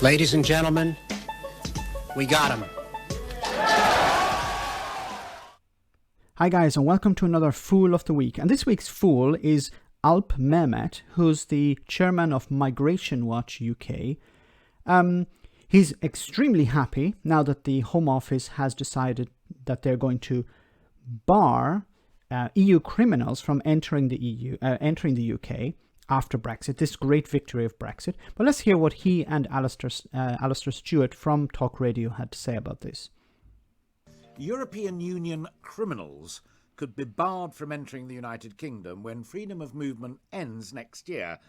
Ladies and gentlemen, we got him. Hi guys, and welcome to another Fool of the Week. And this week's Fool is Alp Mehmet, who's the chairman of Migration Watch UK. He's extremely happy now that the Home Office has decided that they're going to bar EU criminals from entering the UK after Brexit. This great victory of Brexit. But let's hear what he and Alister Stewart from Talk Radio had to say about this. European Union criminals could be barred from entering the United Kingdom when freedom of movement ends next year,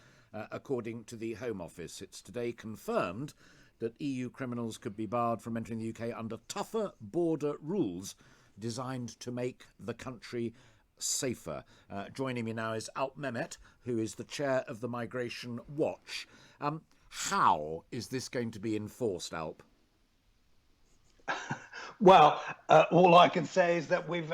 according to the Home Office. It's today confirmed that EU criminals could be barred from entering the UK under tougher border rules designed to make the country safer. Joining me now is Alp Mehmet, who is the chair of the Migration Watch. How is this going to be enforced, Alp? Well, all I can say is that we've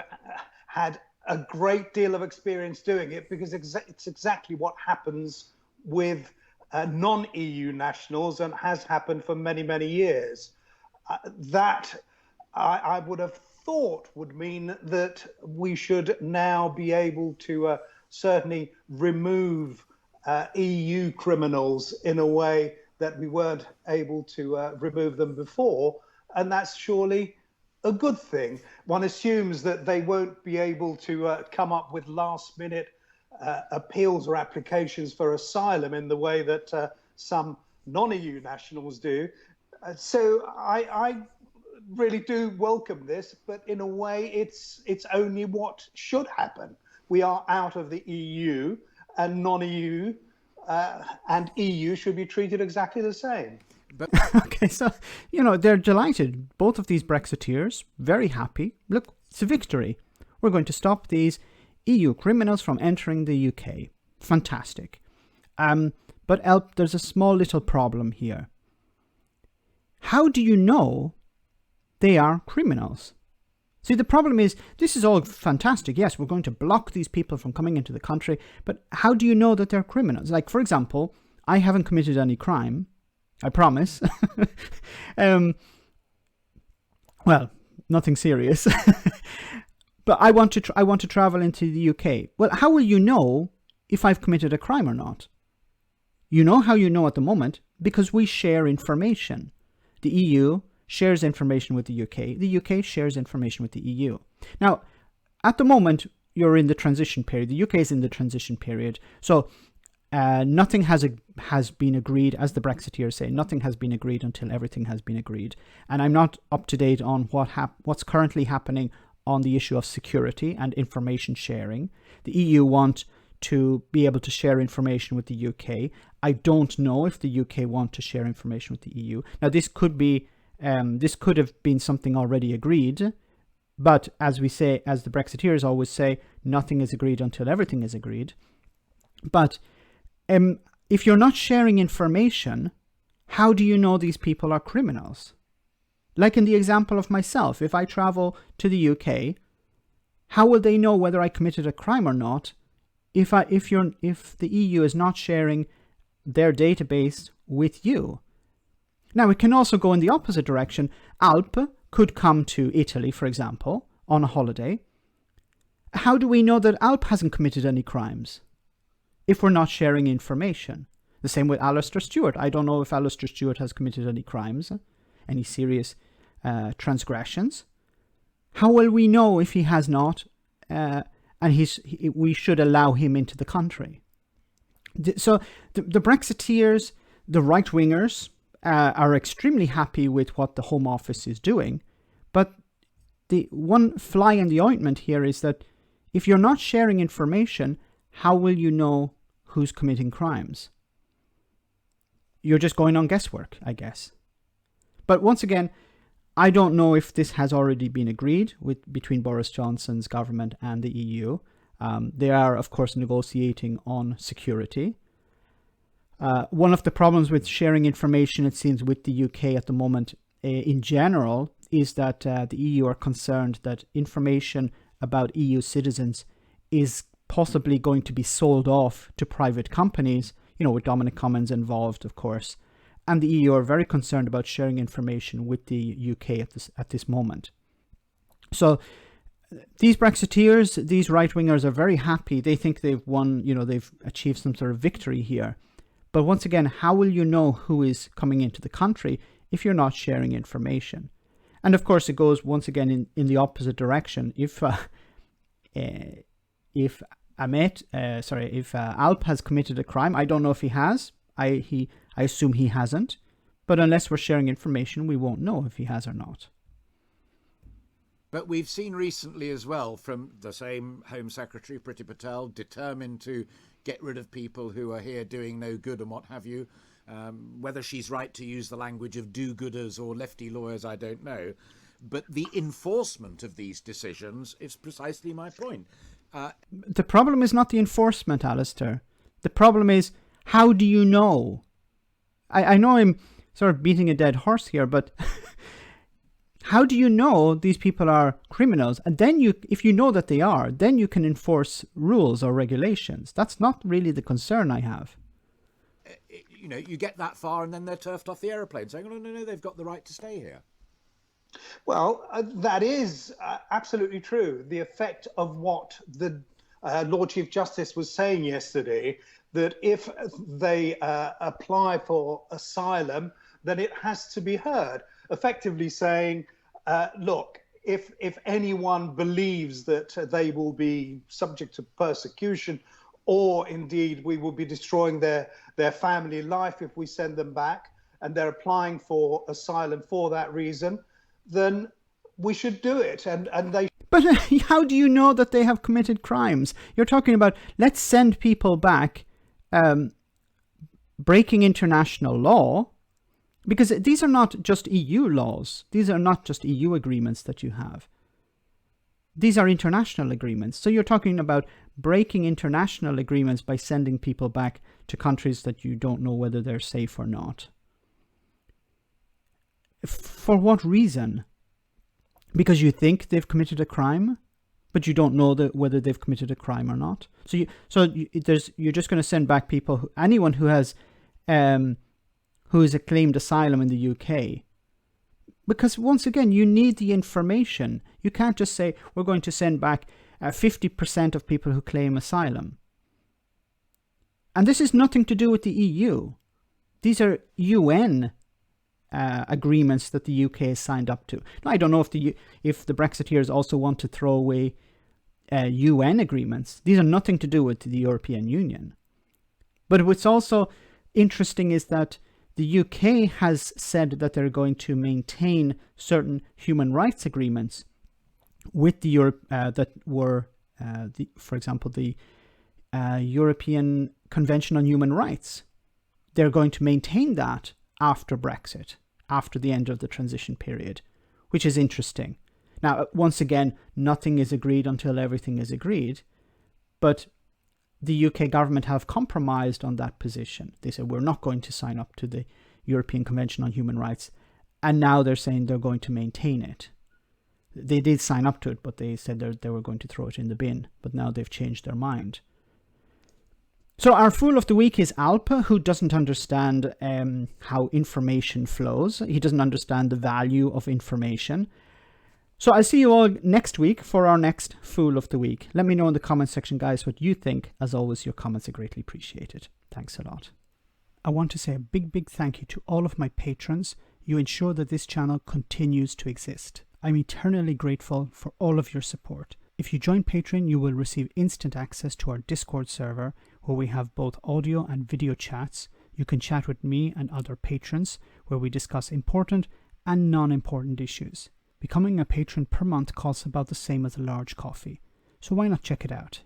had a great deal of experience doing it, because it's exactly what happens with non-EU nationals and has happened for many, many years. That I would have thought would mean that we should now be able to certainly remove EU criminals in a way that we weren't able to remove them before. And that's surely a good thing. One assumes that they won't be able to come up with last-minute appeals or applications for asylum in the way that some non-EU nationals do. So I really do welcome this, but in a way it's only what should happen. We are out of the EU, and non-EU and EU should be treated exactly the same. Okay, so, they're delighted. Both of these Brexiteers, very happy. Look, it's a victory. We're going to stop these EU criminals from entering the UK. Fantastic. But Alp, there's a small little problem here. How do you know they are criminals? See, the problem is, this is all fantastic. Yes, we're going to block these people from coming into the country, but how do you know that they're criminals? Like, for example, I haven't committed any crime. I promise. Well, nothing serious. But I want to travel into the UK. Well, how will you know if I've committed a crime or not? You know how you know at the moment, because we share information. The EU shares information with the UK. The UK shares information with the EU. Now, at the moment, you're in the transition period. The UK is in the transition period. So nothing has been agreed, as the Brexiteers say. Nothing has been agreed until everything has been agreed. And I'm not up to date on what's currently happening on the issue of security and information sharing. The EU want to be able to share information with the UK. I don't know if the UK want to share information with the EU. Now, this could have been something already agreed. But as we say, as the Brexiteers always say, nothing is agreed until everything is agreed. But if you're not sharing information, how do you know these people are criminals? Like in the example of myself, if I travel to the UK, how will they know whether I committed a crime or not if the EU is not sharing their database with you? Now, it can also go in the opposite direction. Alp could come to Italy, for example, on a holiday. How do we know that Alp hasn't committed any crimes if we're not sharing information? The same with Alister Stewart. I don't know if Alister Stewart has committed any crimes, any serious transgressions. How will we know if he has not, and we should allow him into the country? So the Brexiteers, the right-wingers, are extremely happy with what the Home Office is doing. But the one fly in the ointment here is that if you're not sharing information, how will you know who's committing crimes? You're just going on guesswork, I guess. But once again, I don't know if this has already been agreed between Boris Johnson's government and the EU. They are, of course, negotiating on security. One of the problems with sharing information, it seems, with the UK at the moment in general is that the EU are concerned that information about EU citizens is possibly going to be sold off to private companies, with Dominic Cummings involved, of course. and the EU are very concerned about sharing information with the UK at this moment. So these Brexiteers, these right-wingers are very happy. They think they've won, they've achieved some sort of victory here. But once again, how will you know who is coming into the country if you're not sharing information? And of course, it goes once again in the opposite direction. If Alp has committed a crime, I don't know if he has. I assume he hasn't. But unless we're sharing information, we won't know if he has or not. But we've seen recently as well from the same Home Secretary, Priti Patel, determined to get rid of people who are here doing no good and what have you. Whether she's right to use the language of do-gooders or lefty lawyers, I don't know. But the enforcement of these decisions is precisely my point. The problem is not the enforcement, Alister. The problem is, how do you know? I know I'm sort of beating a dead horse here, but how do you know these people are criminals? And then if you know that they are, then you can enforce rules or regulations. That's not really the concern I have. You get that far and then they're turfed off the aeroplane saying, oh, no, they've got the right to stay here. Well, that is absolutely true. The effect of what the Lord Chief Justice was saying yesterday, that if they apply for asylum, then it has to be heard. Effectively saying, look, if anyone believes that they will be subject to persecution, or indeed we will be destroying their family life if we send them back, and they're applying for asylum for that reason, then we should do it. And they. But how do you know that they have committed crimes? You're talking about, let's send people back, breaking international law, because these are not just EU laws. These are not just EU agreements that you have. These are international agreements. So you're talking about breaking international agreements by sending people back to countries that you don't know whether they're safe or not. For what reason? Because you think they've committed a crime, but you don't know whether they've committed a crime or not. So you're just going to send back people, anyone who has claimed asylum in the UK. Because once again, you need the information. You can't just say, we're going to send back 50% of people who claim asylum. And this is nothing to do with the EU. These are UN agreements that the UK has signed up to. Now, I don't know if the Brexiteers also want to throw away UN agreements. These are nothing to do with the European Union. But what's also interesting is that the UK has said that they're going to maintain certain human rights agreements with the Europe that were, for example, the European Convention on Human Rights. They're going to maintain that after Brexit, after the end of the transition period, which is interesting. Now, once again, nothing is agreed until everything is agreed, but the UK government have compromised on that position. They said, we're not going to sign up to the European Convention on Human Rights, and now they're saying they're going to maintain it. They did sign up to it, but they said they were going to throw it in the bin, but now they've changed their mind. So our Fool of the Week is Alp, who doesn't understand how information flows. He doesn't understand the value of information. So I'll see you all next week for our next Fool of the Week. Let me know in the comment section, guys, what you think. As always, your comments are greatly appreciated. Thanks a lot. I want to say a big thank you to all of my patrons. You ensure that this channel continues to exist. I'm eternally grateful for all of your support. If you join Patreon, you will receive instant access to our Discord server, where we have both audio and video chats. You can chat with me and other patrons, where we discuss important and non-important issues. Becoming a patron per month costs about the same as a large coffee, so why not check it out?